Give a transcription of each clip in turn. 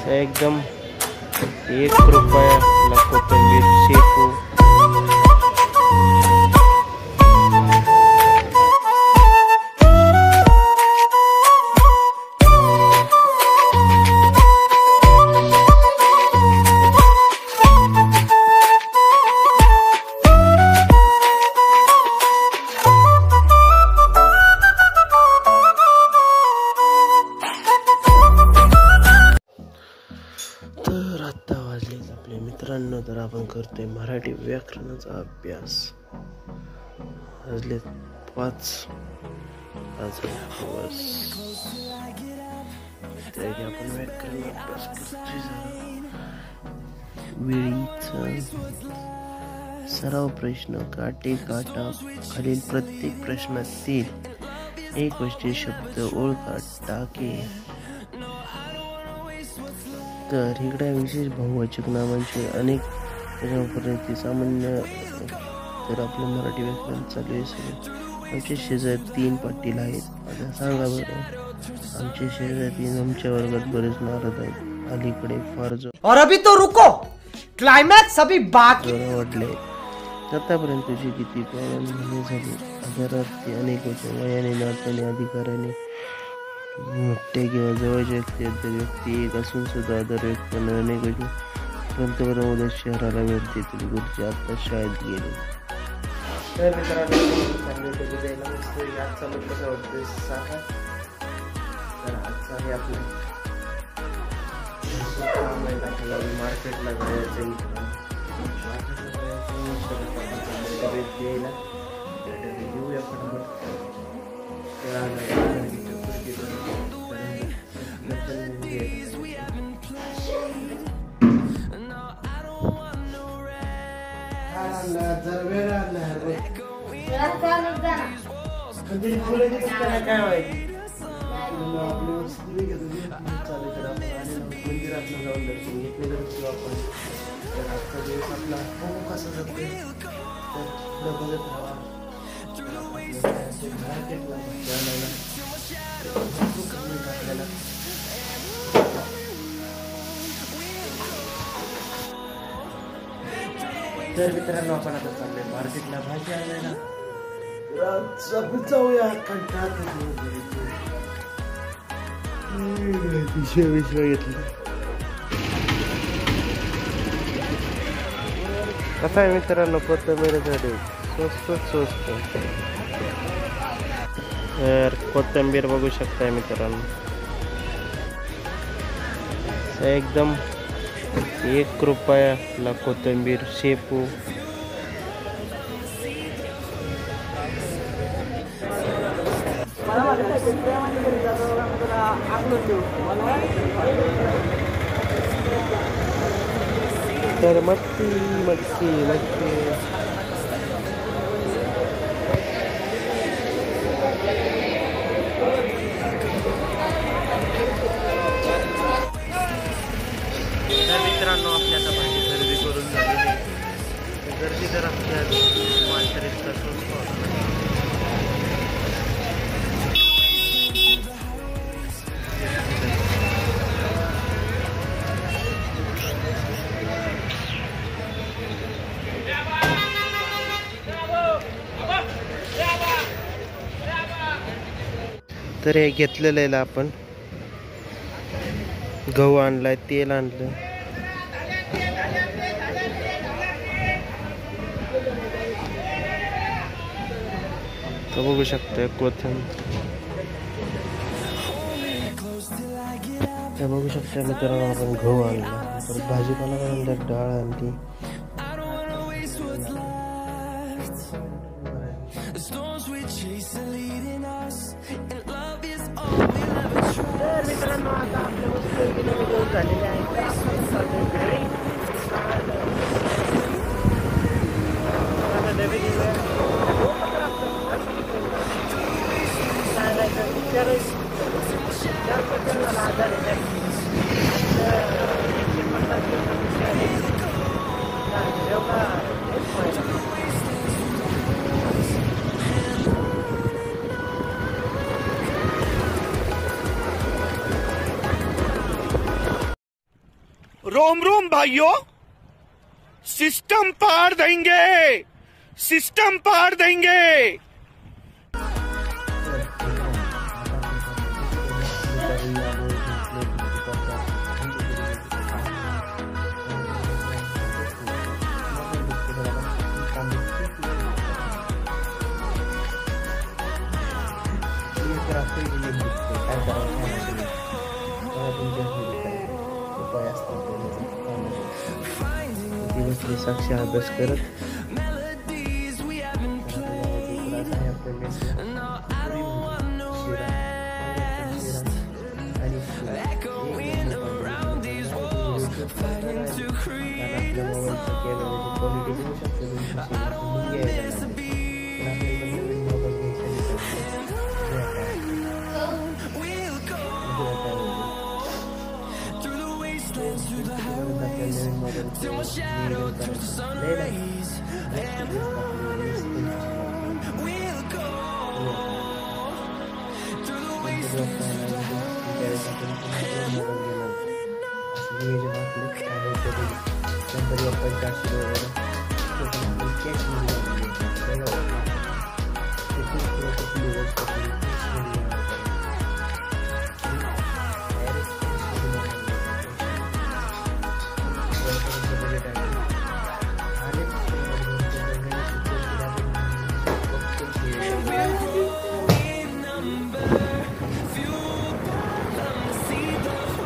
एकदम 1 रुपयाला कोथिंबीर शेपू. तर आता वाजलेत आपले मित्रांनो, तर आपण करतोय मराठी व्याकरणाचा अभ्यास. वाजलेत 5 दिवस तरी आपण व्याकरण अभ्यास करतोय. वेळीचा सराव प्रश्न. काटे काटा. खालील प्रत्येक प्रश्नातील एक वचनी शब्द ओळखा. टाके. तर इकडे विशेष बहुवाचक नामांचे अनेक त्याच्यापर्यंत सामान्य. तर आपलं मराठी व्याकरण चालू आहे. आमच्या शेजारी 3 पाटील आहेत. आता सांगा बरं, आमच्या शेजारी आमच्या वर्गात बरेच नारद आहेत. अलीकडे फार और अभी तो रुको, क्लाइमॅक्स अभी बाकी. वाढले. आतापर्यंत तुझी किती पावलं झाली. आजारार्थी अनेक वचन. वयाने नात्याने अधिकाराने मोठे किंवा जवळचे व्यक्ती आदर व्यक्ती एक असून सुद्धा आदर व्यक्त अनेक वचन. पंतप्रधान उद्या शहराला भेट देतील. गुरुजी आता शाळेत गेले. तर मित्रांनो, आजचा लोक कसं वाटतं सांगा. तर आजचा हे आपलं काम आहे. आपल्याला मार्केटला जायचं घेऊया फटाफट. काय माहिती मंदिरात जाऊन दर्शन घेतलेलं असतो आपण. तर आजचा दिवस आपला खूप कसा जातो तर बघत राहा. मार्केटला आपल्याला तर मित्रांनो, आपण आता चाललोय मार्केटला भाजी आणायला. जाऊया. पिशव्या घेतली. कसं आहे मित्रांनो, कोथिंबीरसाठी स्वस्त. तर कोथिंबीर बघू शकताय मित्रांनो, एकदम 1 रुपयाला कोथिंबीर शेपू. तर मच्छी. तर मित्रांनो, आपली आता भाजी खरेदी करून झालेली आहे. गर्दी तर आमच्या मार्केटचा स्वस्त होता. तर हे घेतलेलं आहे आपण. गहू आणलाय, तेल आणलं. तर बघू शकतोय कोथिंबीर. तर बघू शकतोय मित्रांनो, आपण गहू आणला. परत भाजीपाला आणला, डाळ आणली. तर मित्रांनो, आता आपल्या वस्तू झालेल्या आहेत. रोम रोम भाइयों, सिस्टम पार देंगे, सिस्टम पार देंगे। दिवसभर साक्षी अभ्यास करत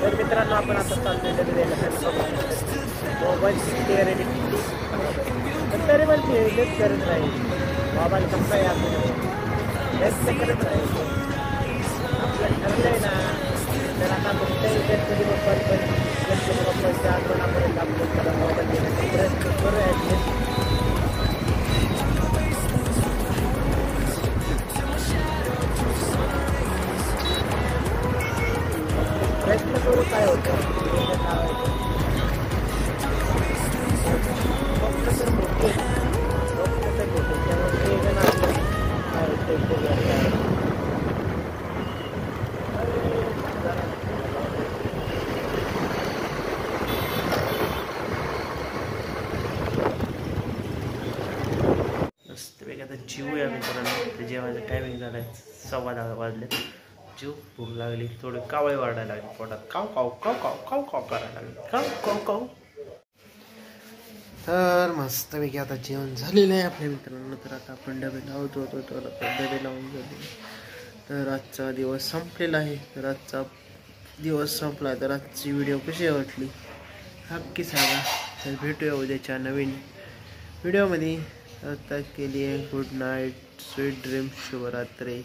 तर मित्रांनो, आपण आता चाललोय मोबाईलची क्लिअरिटी किती पण तरी पण ते लेट करत राहील. मोबाईल कसा आहे आपल्याला लेट करत राहील. आपल्याला ठरलंय ना, तर आता कुठल्याही गणपती बाप्पाच्या आगमनापर्यंत आपण त्याला मोबाईल देण्याचा प्रयत्न करूया. प्रयत्न करू काय होतं आता जेवूया मित्रांनो. ते जेवायचं टायमिंग झाला आहे 10:15 वाजले. जीव भूक लागली, थोडे कावळे वाढायला लागले पोटात. काव काव काव काव काव काव करायला लागले. काव काव काव. तर मस्तपैकी आता जेवण झालेलं आहे आपल्या मित्रांनो. तर आता आपण डबे लावत होतो, तर आता डबे लावून झाले. तर आजचा दिवस संपलेला आहे. तर आजचा दिवस संपला. तर आजची व्हिडिओ कशी वाटली नक्की सांगा. तर भेटूया उद्याच्या नवीन व्हिडिओमध्ये. तब तक के लिए गुड नाइट, स्वीट ड्रीम, शुभरात्रि.